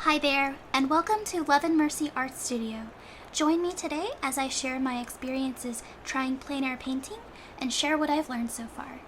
Hi there, and welcome to Love and Mercy Art Studio. Join me today as I share my experiences trying plein air painting and share what I've learned so far.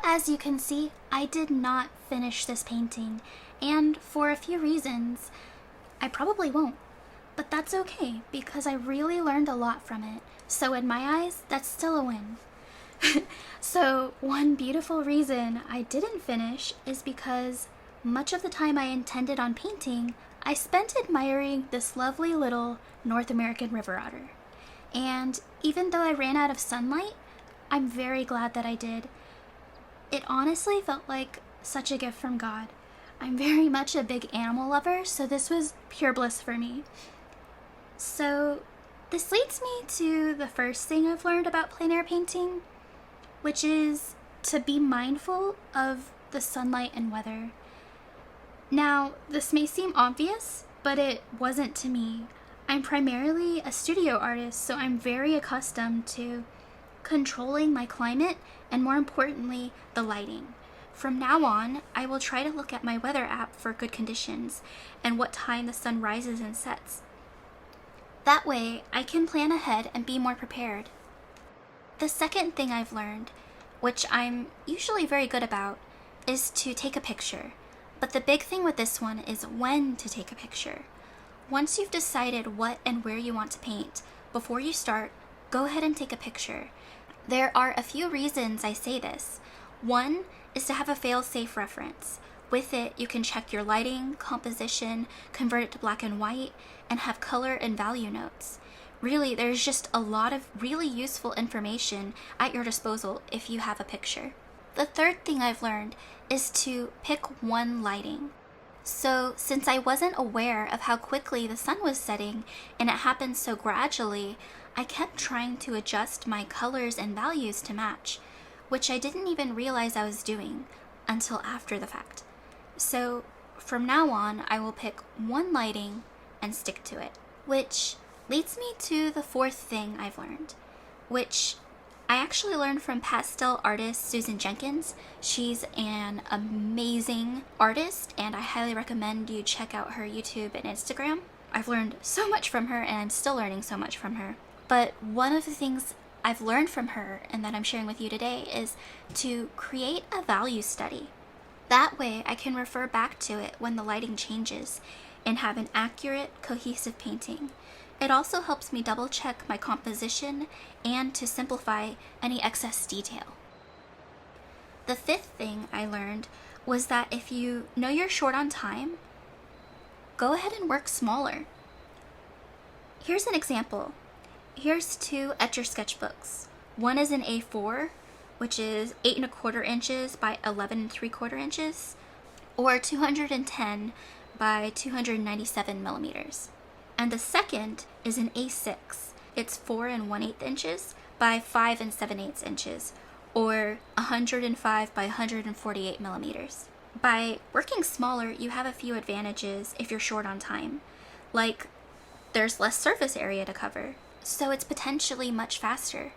As you can see, I did not finish this painting, and for a few reasons, I probably won't. But that's okay, because I really learned a lot from it, so in my eyes, that's still a win. So, one beautiful reason I didn't finish is because much of the time I intended on painting, I spent admiring this lovely little North American River Otter. And even though I ran out of sunlight, I'm very glad that I did. It honestly felt like such a gift from God. I'm very much a big animal lover, so this was pure bliss for me. So this leads me to the first thing I've learned about plein air painting, which is to be mindful of the sunlight and weather. Now, this may seem obvious, but it wasn't to me. I'm primarily a studio artist, so I'm very accustomed to controlling my climate, and more importantly, the lighting. From now on, I will try to look at my weather app for good conditions and what time the sun rises and sets. That way, I can plan ahead and be more prepared. The second thing I've learned, which I'm usually very good about, is to take a picture. But the big thing with this one is when to take a picture. Once you've decided what and where you want to paint, before you start, go ahead and take a picture. There are a few reasons I say this. One is to have a fail-safe reference. With it, you can check your lighting, composition, convert it to black and white, and have color and value notes. Really, there's just a lot of really useful information at your disposal if you have a picture. The third thing I've learned is to pick one lighting. So, since I wasn't aware of how quickly the sun was setting and it happened so gradually, I kept trying to adjust my colors and values to match, which I didn't even realize I was doing until after the fact. So, from now on, I will pick one lighting and stick to it. Which leads me to the fourth thing I've learned, which I actually learned from pastel artist Susan Jenkins. She's an amazing artist, and I highly recommend you check out her YouTube and Instagram. I've learned so much from her, and I'm still learning so much from her. But one of the things I've learned from her, and that I'm sharing with you today, is to create a value study. That way, I can refer back to it when the lighting changes and have an accurate, cohesive painting. It also helps me double check my composition and to simplify any excess detail. The fifth thing I learned was that if you know you're short on time, go ahead and work smaller. Here's an example. Here's two Etchr sketchbooks. One is an A4, which is 8¼ inches by 11¾ inches, or 210 by 297 millimeters. And the second is an A6. It's 4⅛ inches by 5⅞ inches, or 105 by 148 millimeters. By working smaller, you have a few advantages if you're short on time. Like, there's less surface area to cover, so it's potentially much faster.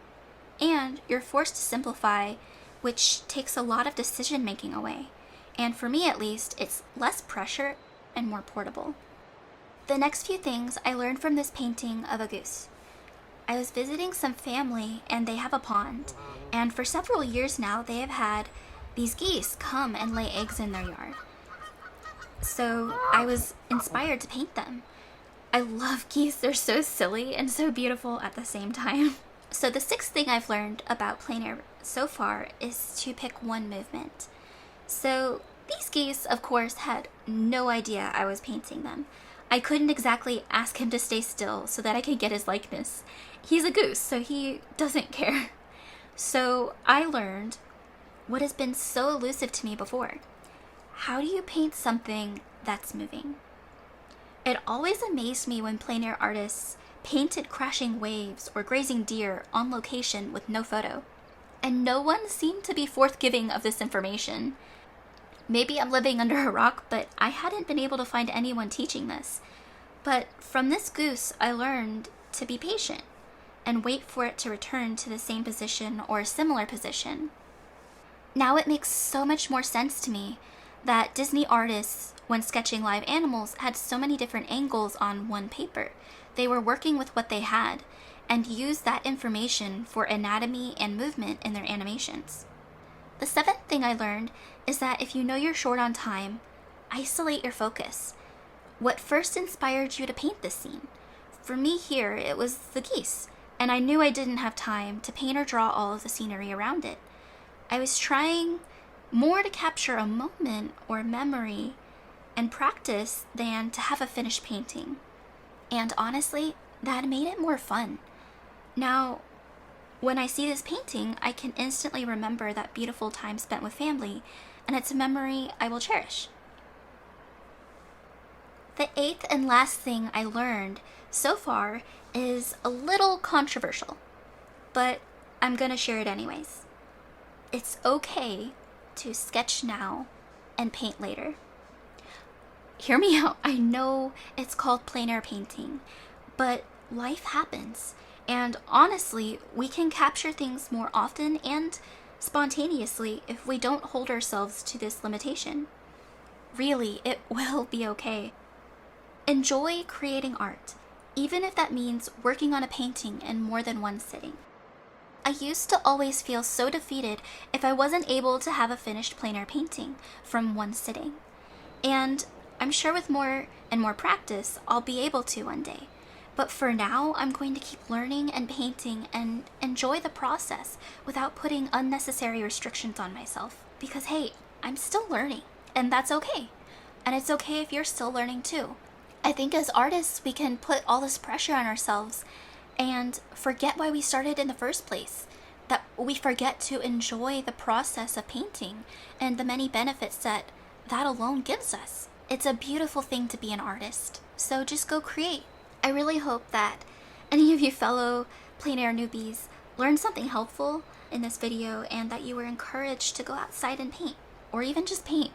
And you're forced to simplify, which takes a lot of decision making away. And for me at least, it's less pressure and more portable. The next few things I learned from this painting of a goose. I was visiting some family and they have a pond, and for several years now they have had these geese come and lay eggs in their yard. So I was inspired to paint them. I love geese, they're so silly and so beautiful at the same time. So the sixth thing I've learned about plein air so far is to pick one movement. So these geese, of course, had no idea I was painting them. I couldn't exactly ask him to stay still so that I could get his likeness. He's a goose, so he doesn't care. So I learned what has been so elusive to me before. How do you paint something that's moving? It always amazed me when plein air artists painted crashing waves or grazing deer on location with no photo. And no one seemed to be forthgiving of this information. Maybe I'm living under a rock, but I hadn't been able to find anyone teaching this. But from this goose, I learned to be patient and wait for it to return to the same position or a similar position. Now it makes so much more sense to me that Disney artists, when sketching live animals, had so many different angles on one paper. They were working with what they had and used that information for anatomy and movement in their animations. The seventh thing I learned is that if you know you're short on time, isolate your focus. What first inspired you to paint this scene? For me here, it was the geese, and I knew I didn't have time to paint or draw all of the scenery around it. I was trying more to capture a moment or memory and practice than to have a finished painting. And honestly, that made it more fun. Now, when I see this painting, I can instantly remember that beautiful time spent with family, and it's a memory I will cherish. The eighth and last thing I learned so far is a little controversial, but I'm gonna share it anyways. It's okay to sketch now and paint later. Hear me out, I know it's called plein air painting, but life happens, And honestly, we can capture things more often and spontaneously if we don't hold ourselves to this limitation. Really, it will be okay. Enjoy creating art, even if that means working on a painting in more than one sitting. I used to always feel so defeated if I wasn't able to have a finished plein air painting from one sitting. And I'm sure with more and more practice, I'll be able to one day. But for now, I'm going to keep learning and painting and enjoy the process without putting unnecessary restrictions on myself. Because hey, I'm still learning, and that's okay. And it's okay if you're still learning too. I think as artists, we can put all this pressure on ourselves and forget why we started in the first place. That we forget to enjoy the process of painting and the many benefits that alone gives us. It's a beautiful thing to be an artist. So just go create. I really hope that any of you fellow plein air newbies learned something helpful in this video and that you were encouraged to go outside and paint, or even just paint.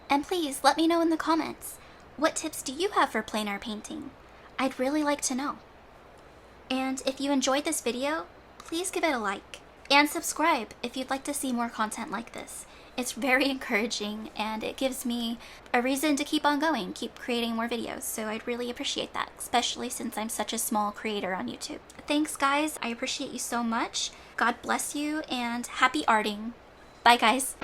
And please let me know in the comments, what tips do you have for plein air painting? I'd really like to know. And if you enjoyed this video, please give it a like and subscribe if you'd like to see more content like this. It's very encouraging and it gives me a reason to keep on going, keep creating more videos. So I'd really appreciate that, especially since I'm such a small creator on YouTube. Thanks guys, I appreciate you so much. God bless you and happy arting. Bye guys.